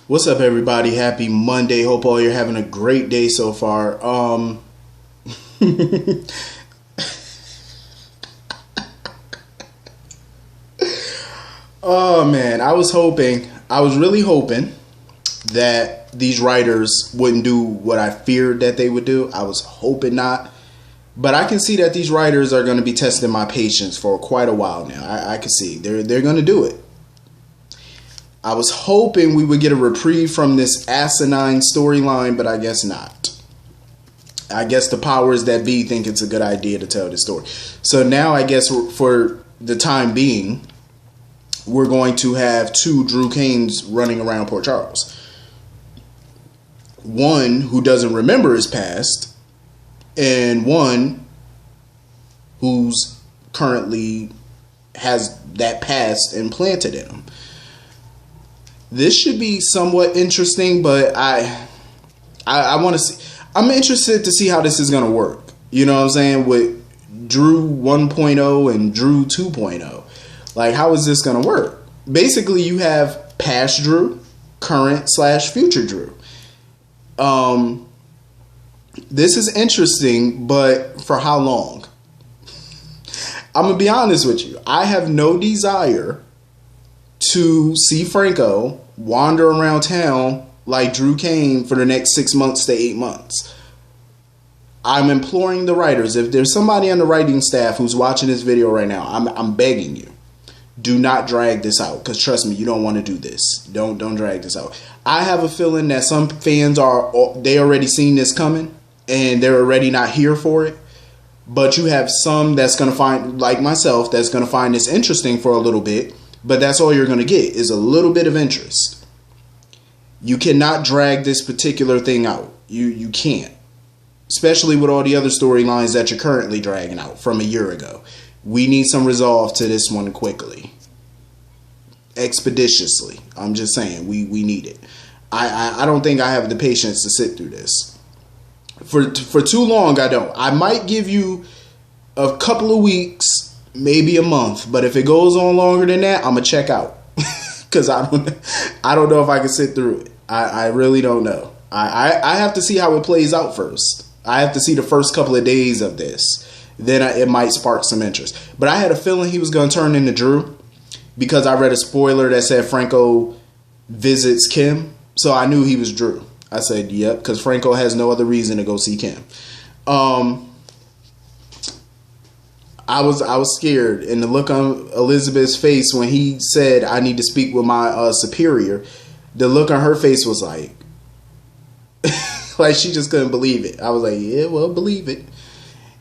What's up, everybody? Happy Monday. Hope all you're having a great day so far. Oh man, I was really hoping that these writers wouldn't do what I feared that they would do. I was hoping not. But I can see that these writers are going to be testing my patience for quite a while now. I can see they're going to do it. I was hoping we would get a reprieve from this asinine storyline, but I guess not. I guess the powers that be think it's a good idea to tell this story. So now I guess for the time being, we're going to have two Drew Canes running around Port Charles. One who doesn't remember his past, and one who's currently has that past implanted in him. This should be somewhat interesting, but I want to see. I'm interested to see how this is going to work. You know what I'm saying? With Drew 1.0 and Drew 2.0. Like, how is this going to work? Basically, you have past Drew, current/future Drew. This is interesting, but for how long? I'm going to be honest with you. I have no desire to see Franco wander around town like Drew Kane for the next 6 months to 8 months. I'm imploring the writers, if there's somebody on the writing staff who's watching this video right now, I'm begging you, do not drag this out, because trust me, you don't want to do this. Don't drag this out. I have a feeling that some fans they already seen this coming and they're already not here for it. But you have some that's going to find, like myself, that's going to find this interesting for a little bit. But that's all you're going to get is a little bit of interest. You cannot drag this particular thing out. You can't. Especially with all the other storylines that you're currently dragging out from a year ago. We need some resolve to this one quickly. Expeditiously. I'm just saying, we need it. I don't think I have the patience to sit through this. For too long, I don't. I might give you a couple of weeks, maybe a month, but if it goes on longer than that, I'm gonna check out because I don't know if I can sit through it. I really don't know. I have to see how it plays out first. I have to see the first couple of days of this. Then it might spark some interest. But I had a feeling he was gonna turn into Drew because I read a spoiler that said Franco visits Kim, so I knew he was Drew. I said, yep, because Franco has no other reason to go see Kim. I was scared, and the look on Elizabeth's face when he said, I need to speak with my superior, the look on her face was like, like she just couldn't believe it. I was like, yeah, well, believe it.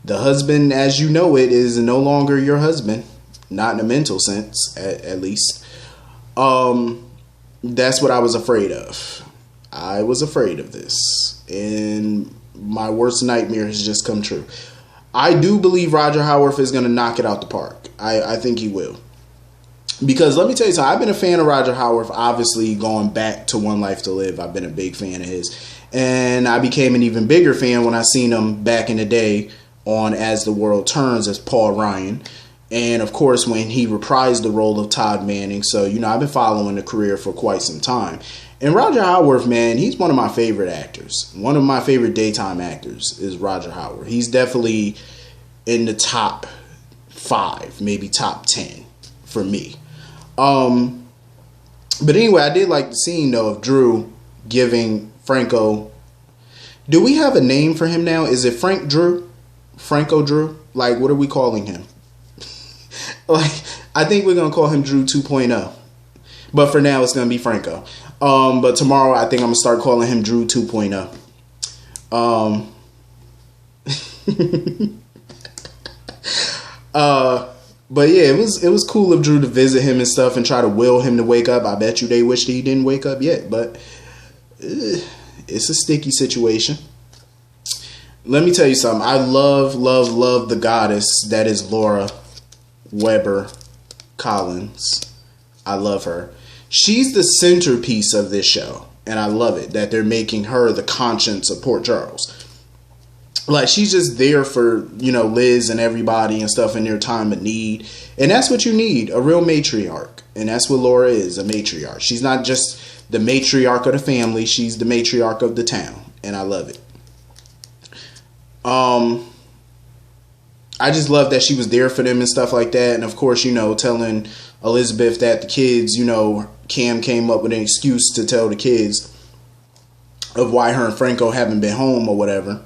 The husband, as you know it, is no longer your husband. Not in a mental sense, at least. That's what I was afraid of. I was afraid of this, and my worst nightmare has just come true. I do believe Roger Howarth is going to knock it out the park. I think he will. Because let me tell you something, I've been a fan of Roger Howarth, obviously going back to One Life to Live. I've been a big fan of his. And I became an even bigger fan when I seen him back in the day on As the World Turns as Paul Ryan. And of course, when he reprised the role of Todd Manning. So, I've been following the career for quite some time. And Roger Howarth, man, he's one of my favorite actors. One of my favorite daytime actors is Roger Howarth. He's definitely in the top 5, maybe top 10 for me. But anyway, I did like the scene, though, of Drew giving Franco. Do we have a name for him now? Is it Frank Drew? Franco-Drew? Like, what are we calling him? Like, I think we're going to call him Drew 2.0. But for now, it's going to be Franco. But tomorrow, I think I'm going to start calling him Drew 2.0. But yeah, it was cool of Drew to visit him and stuff and try to will him to wake up. I bet you they wished he didn't wake up yet. But it's a sticky situation. Let me tell you something. I love the goddess that is Laura Weber Collins. I love her. She's the centerpiece of this show, and I love it that they're making her the conscience of Port Charles. Like, she's just there for, you know, Liz and everybody and stuff in their time of need. And that's what you need, a real matriarch. And that's what Laura is, a matriarch. She's not just the matriarch of the family. She's the matriarch of the town. And I love it. I just love that she was there for them and stuff like that. And of course, you know, telling Elizabeth that the kids, you know, Cam came up with an excuse to tell the kids of why her and Franco haven't been home or whatever.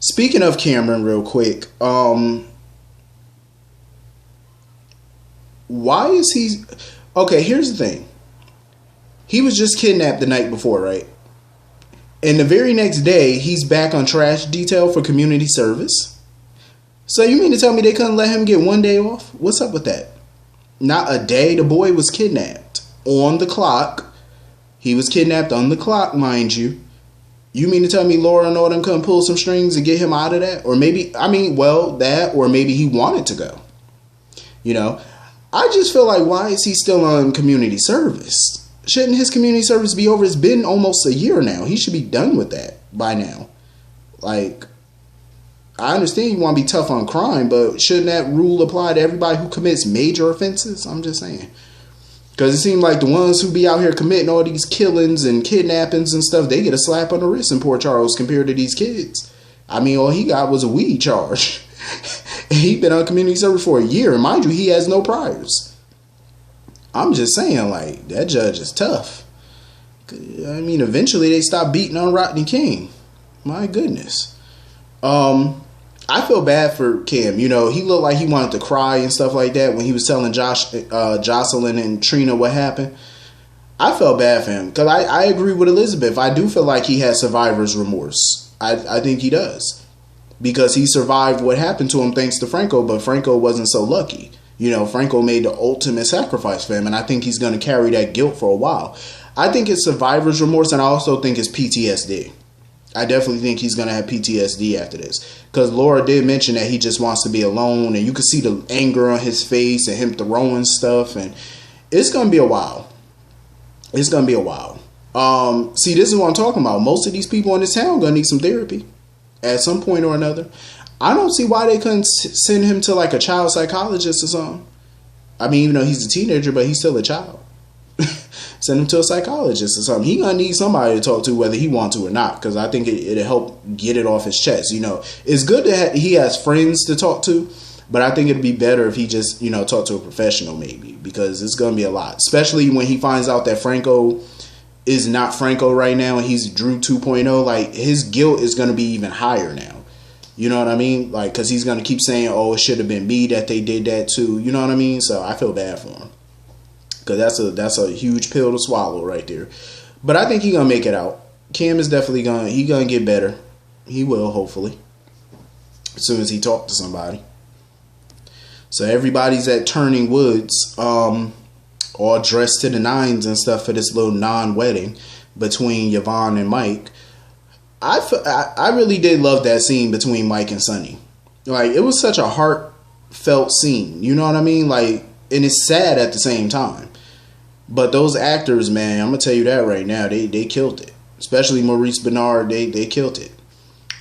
Speaking of Cameron real quick, why is he... Okay, here's the thing. He was just kidnapped the night before, right? And the very next day, he's back on trash detail for community service. So you mean to tell me they couldn't let him get one day off? What's up with that? Not a day. The boy was kidnapped on the clock. He was kidnapped on the clock, mind you. You mean to tell me Laura and all them couldn't pull some strings and get him out of that? Or maybe, I mean, well, that, or maybe he wanted to go. You know, I just feel like, why is he still on community service? Shouldn't his community service be over? It's been almost a year now. He should be done with that by now. Like, I understand you want to be tough on crime, but shouldn't that rule apply to everybody who commits major offenses? I'm just saying. Because it seems like the ones who be out here committing all these killings and kidnappings and stuff, they get a slap on the wrist in Port Charles compared to these kids. I mean, all he got was a weed charge. And he been on community service for a year. And mind you, he has no priors. I'm just saying, like, that judge is tough. I mean, eventually they stop beating on Rodney King. My goodness. I feel bad for Cam. You know, he looked like he wanted to cry and stuff like that when he was telling Jocelyn and Trina what happened. I felt bad for him because I agree with Elizabeth. I do feel like he has survivor's remorse. I think he does, because he survived what happened to him thanks to Franco, but Franco wasn't so lucky. You know, Franco made the ultimate sacrifice for him, and I think he's going to carry that guilt for a while. I think it's survivor's remorse, and I also think it's PTSD. I definitely think he's going to have PTSD after this. Because Laura did mention that he just wants to be alone. And you can see the anger on his face and him throwing stuff. And it's going to be a while. It's going to be a while. See, this is what I'm talking about. Most of these people in this town are going to need some therapy at some point or another. I don't see why they couldn't send him to like a child psychologist or something. I mean, even though he's a teenager, but he's still a child. Send him to a psychologist or something. He gonna need somebody to talk to, whether he wants to or not, because I think it'll help get it off his chest. You know, it's good that he has friends to talk to, but I think it'd be better if he just, you know, talk to a professional maybe, because it's gonna be a lot, especially when he finds out that Franco is not Franco right now and he's Drew 2.0. Like, his guilt is gonna be even higher now. You know what I mean? Like, because he's gonna keep saying, "Oh, it should have been me that they did that to." You know what I mean? So I feel bad for him. Because that's a huge pill to swallow right there. But I think he's going to make it out. Cam is definitely going to get better. He will, hopefully. As soon as he talks to somebody. So everybody's at Turning Woods. All dressed to the nines and stuff for this little non-wedding between Yvonne and Mike. I really did love that scene between Mike and Sonny. Like, it was such a heartfelt scene. You know what I mean? Like, and it's sad at the same time. But those actors, man, I'm going to tell you that right now, they killed it. Especially Maurice Bernard, they killed it.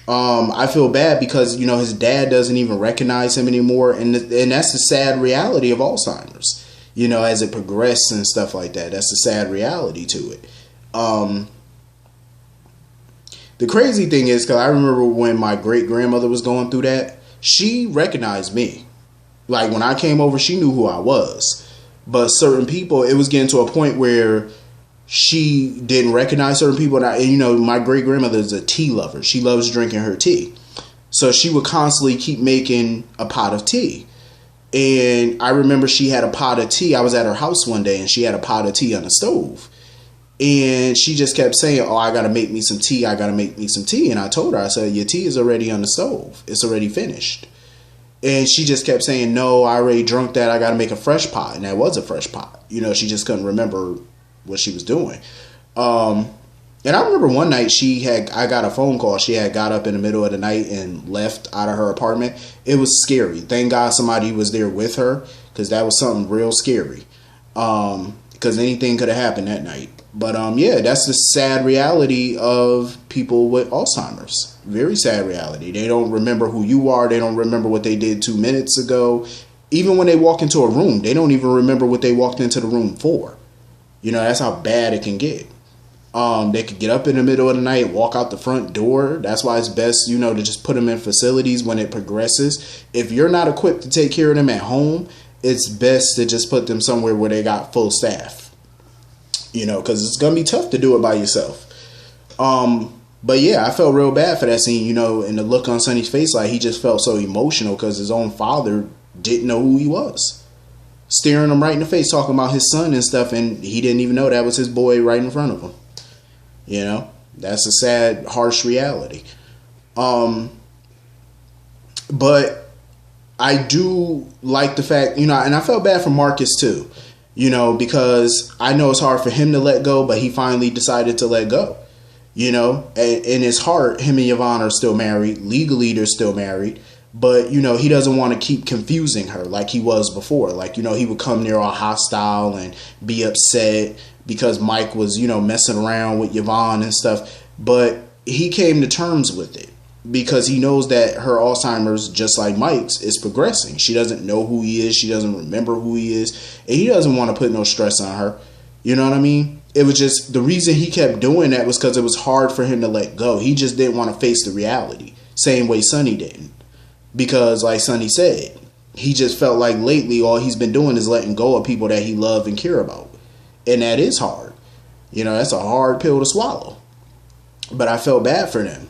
I feel bad because, you know, his dad doesn't even recognize him anymore. And that's the sad reality of Alzheimer's. You know, as it progresses and stuff like that. That's the sad reality to it. The crazy thing is, because I remember when my great-grandmother was going through that, she recognized me. Like, when I came over, she knew who I was. But certain people, it was getting to a point where she didn't recognize certain people. And you know, my great-grandmother is a tea lover. She loves drinking her tea. So she would constantly keep making a pot of tea. And I remember she had a pot of tea. I was at her house one day, and she had a pot of tea on the stove. And she just kept saying, "Oh, I got to make me some tea. I got to make me some tea." And I told her, I said, "Your tea is already on the stove. It's already finished." And she just kept saying, "No, I already drunk that. I got to make a fresh pot." And that was a fresh pot. You know, she just couldn't remember what she was doing. And I remember one night I got a phone call. She had got up in the middle of the night and left out of her apartment. It was scary. Thank God somebody was there with her, because that was something real scary. Because anything could have happened that night. But yeah, that's the sad reality of people with Alzheimer's. Very sad reality. They don't remember who you are. They don't remember what they did 2 minutes ago. Even when they walk into a room, they don't even remember what they walked into the room for. You know, that's how bad it can get. They could get up in the middle of the night and walk out the front door. That's why it's best, you know, to just put them in facilities when it progresses. If you're not equipped to take care of them at home, it's best to just put them somewhere where they got full staff. You know, because it's going to be tough to do it by yourself. But yeah, I felt real bad for that scene, you know, and the look on Sonny's face, like he just felt so emotional because his own father didn't know who he was. Staring him right in the face, talking about his son and stuff, and he didn't even know that was his boy right in front of him. You know, that's a sad, harsh reality. But I do like the fact, you know, and I felt bad for Marcus too, you know, because I know it's hard for him to let go, but he finally decided to let go. You know, in his heart, him and Yvonne are still married. Legally, they're still married. But, you know, he doesn't want to keep confusing her like he was before. Like, you know, he would come near all hostile and be upset because Mike was, you know, messing around with Yvonne and stuff. But he came to terms with it because he knows that her Alzheimer's, just like Mike's, is progressing. She doesn't know who he is. She doesn't remember who he is. And he doesn't want to put no stress on her. You know what I mean? It was just the reason he kept doing that was because it was hard for him to let go. He just didn't want to face the reality. Same way Sonny didn't. Because like Sonny said, he just felt like lately all he's been doing is letting go of people that he loved and care about. And that is hard. You know, that's a hard pill to swallow. But I felt bad for them.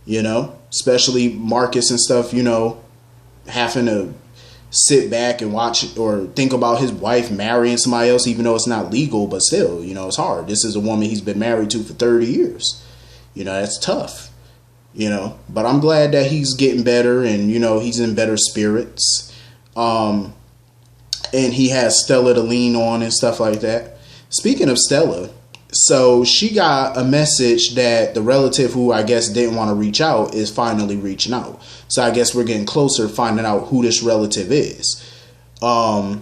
You know, especially Marcus and stuff, you know, having to sit back and watch or think about his wife marrying somebody else, even though it's not legal, but still, you know, it's hard. This is a woman he's been married to for 30 years. You know, that's tough. You know, but I'm glad that he's getting better and, you know, he's in better spirits. And he has Stella to lean on and stuff like that. Speaking of Stella, so she got a message that the relative who I guess didn't want to reach out is finally reaching out. So I guess we're getting closer to finding out who this relative is. But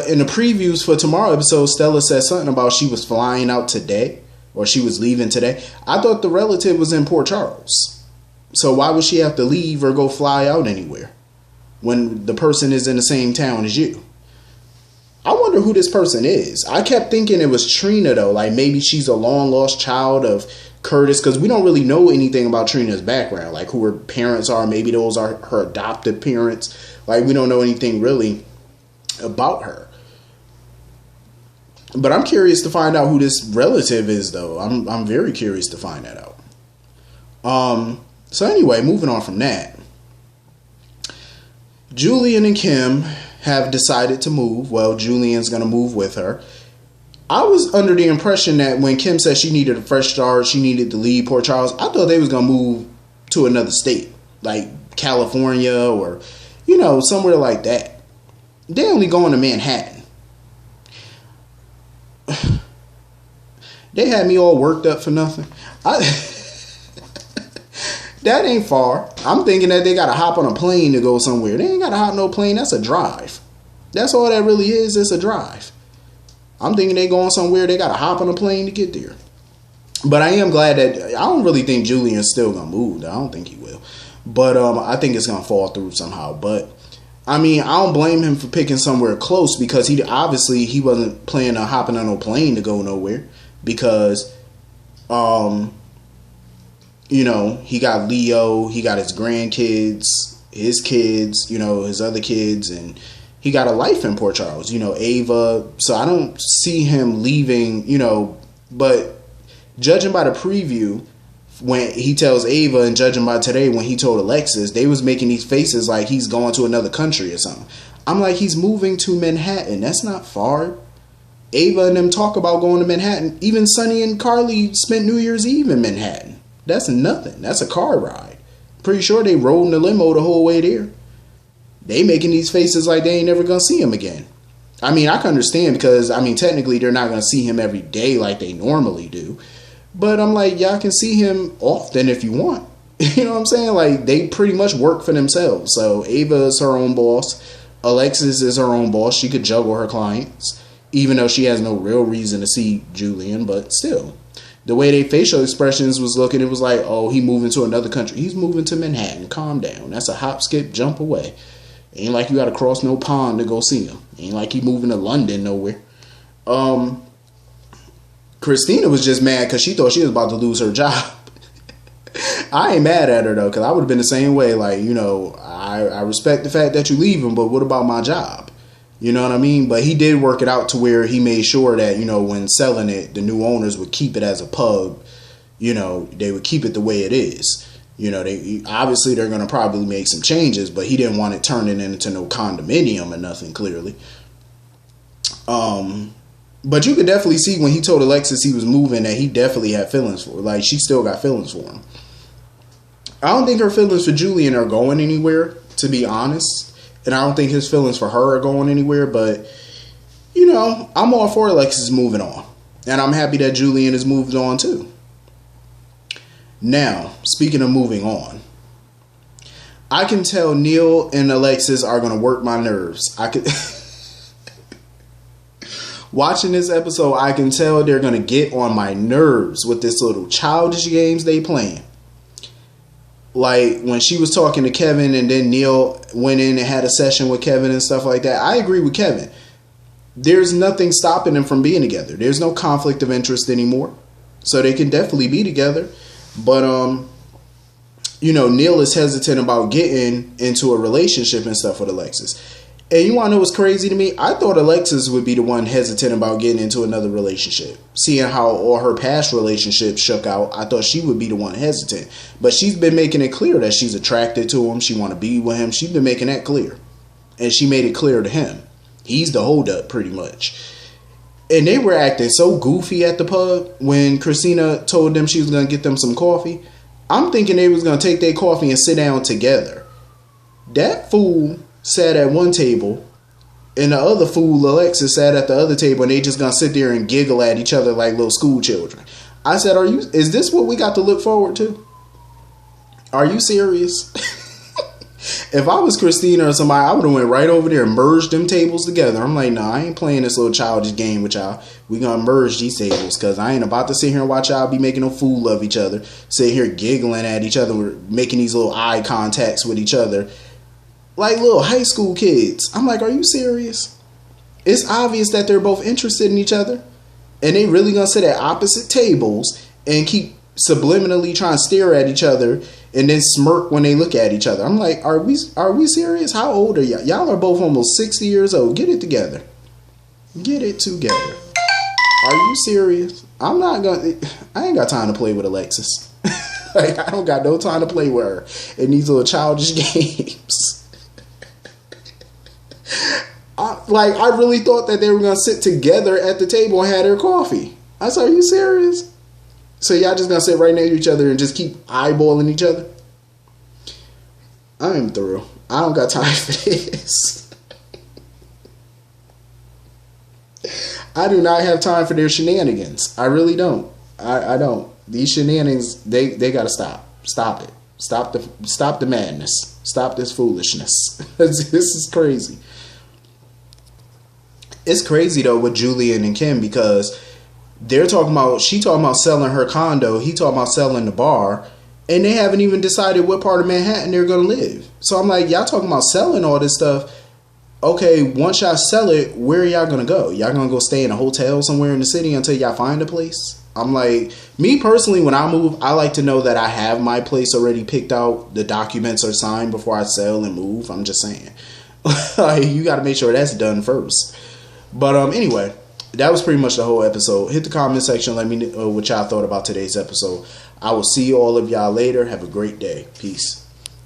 in the previews for tomorrow episode, Stella said something about she was flying out today. Or she was leaving today. I thought the relative was in Port Charles. So why would she have to leave or go fly out anywhere when the person is in the same town as you? I wonder who this person is. I kept thinking it was Trina, though. Like maybe she's a long lost child of Curtis, because we don't really know anything about Trina's background. Like who her parents are. Maybe those are her adopted parents. Like we don't know anything really about her. But I'm curious to find out who this relative is, though. I'm very curious to find that out. So anyway, moving on from that. Julian and Kim have decided to move. Well, Julian's going to move with her. I was under the impression that when Kim said she needed a fresh start, she needed to leave Port Charles, I thought they was going to move to another state, like California or, you know, somewhere like that. They only going to Manhattan. They had me all worked up for nothing. That ain't far. I'm thinking that they got to hop on a plane to go somewhere. They ain't got to hop no plane. That's a drive. That's all that really is. It's a drive. I'm thinking they going somewhere. They got to hop on a plane to get there. But I am glad that I don't really think Julian's still going to move. I don't think he will. But I think it's going to fall through somehow. But I mean, I don't blame him for picking somewhere close because he wasn't planning on hopping on no plane to go nowhere. Because, you know, he got Leo, he got his grandkids, his kids, you know, his other kids, and he got a life in Port Charles, you know, Ava. So I don't see him leaving, you know, but judging by the preview, when he tells Ava and judging by today when he told Alexis, they was making these faces like he's going to another country or something. I'm like, he's moving to Manhattan. That's not far. Ava and them talk about going to Manhattan. Even Sonny and Carly spent New Year's Eve in Manhattan. That's nothing. That's a car ride. Pretty sure they rode in the limo the whole way there. They making these faces like they ain't never going to see him again. I mean, I can understand because, I mean, technically they're not going to see him every day like they normally do. But I'm like, y'all can see him often if you want. You know what I'm saying? Like, they pretty much work for themselves. So Ava is her own boss. Alexis is her own boss. She could juggle her clients. even though she has no real reason to see Julian, but still. The way they facial expressions was looking, it was like, oh, he moving to another country. He's moving to Manhattan. Calm down. That's a hop, skip, jump away. Ain't like you got to cross no pond to go see him. Ain't like he moving to London nowhere. Christina was just mad because she thought she was about to lose her job. I ain't mad at her, though, because I would have been the same way. Like, you know, I respect the fact that you leaving, but what about my job? You know what I mean? But he did work it out to where he made sure that, you know, when selling it, the new owners would keep it as a pub. You know, they would keep it the way it is. You know, obviously they're going to probably make some changes, but he didn't want it turning into no condominium or nothing, clearly. But you could definitely see when he told Alexis he was moving that he definitely had feelings for her. Like, she still got feelings for him. I don't think her feelings for Julian are going anywhere, to be honest. And I don't think his feelings for her are going anywhere. But, you know, I'm all for Alexis moving on. And I'm happy that Julian has moved on, too. Now, speaking of moving on, I can tell Neil and Alexis are going to work my nerves. I could... Watching this episode, I can tell they're going to get on my nerves with this little childish games they playing. Like, when she was talking to Kevin and then Neil went in and had a session with Kevin and stuff like that. I agree with Kevin. There's nothing stopping them from being together. There's no conflict of interest anymore. So they can definitely be together. But, you know, Neil is hesitant about getting into a relationship and stuff with Alexis. And you want to know what's crazy to me? I thought Alexis would be the one hesitant about getting into another relationship. Seeing how all her past relationships shook out, I thought she would be the one hesitant. But she's been making it clear that she's attracted to him. She want to be with him. She's been making that clear. And she made it clear to him. He's the holdup, pretty much. And they were acting so goofy at the pub when Christina told them she was going to get them some coffee. I'm thinking they was going to take their coffee and sit down together. That fool sat at one table and the other fool, Alexis, sat at the other table, and they just gonna sit there and giggle at each other like little school children. I said, is this what we got to look forward to? Are you serious? If I was Christina or somebody, I would have went right over there and merged them tables together. I'm like, no, I ain't playing this little childish game with y'all. We gonna merge these tables, because I ain't about to sit here and watch y'all be making a fool of each other, sit here giggling at each other, making these little eye contacts with each other like little high school kids. I'm like, are you serious? It's obvious that they're both interested in each other, and they really gonna sit at opposite tables and keep subliminally trying to stare at each other and then smirk when they look at each other. I'm like, are we serious? How old are y'all? Y'all are both almost 60 years old. Get it together. Get it together. Are you serious? I ain't got time to play with Alexis. Like, I don't got no time to play with her in these little childish games. I really thought that they were going to sit together at the table and have their coffee. I said, are you serious? So y'all just going to sit right next to each other and just keep eyeballing each other? I am through. I don't got time for this. I do not have time for their shenanigans. I really don't. I don't. These shenanigans, they got to stop. Stop it. Stop the madness. Stop this foolishness. This is crazy. It's crazy though with Julian and Kim, because she talking about selling her condo, he talking about selling the bar, and they haven't even decided what part of Manhattan they're gonna live. So I'm like, y'all talking about selling all this stuff. Okay, once y'all sell it, where are y'all gonna go? Y'all gonna go stay in a hotel somewhere in the city until y'all find a place? I'm like, me personally, when I move, I like to know that I have my place already picked out. The documents are signed before I sell and move. I'm just saying. Like, you got to make sure that's done first. But anyway, that was pretty much the whole episode. Hit the comment section. Let me know what y'all thought about today's episode. I will see all of y'all later. Have a great day. Peace.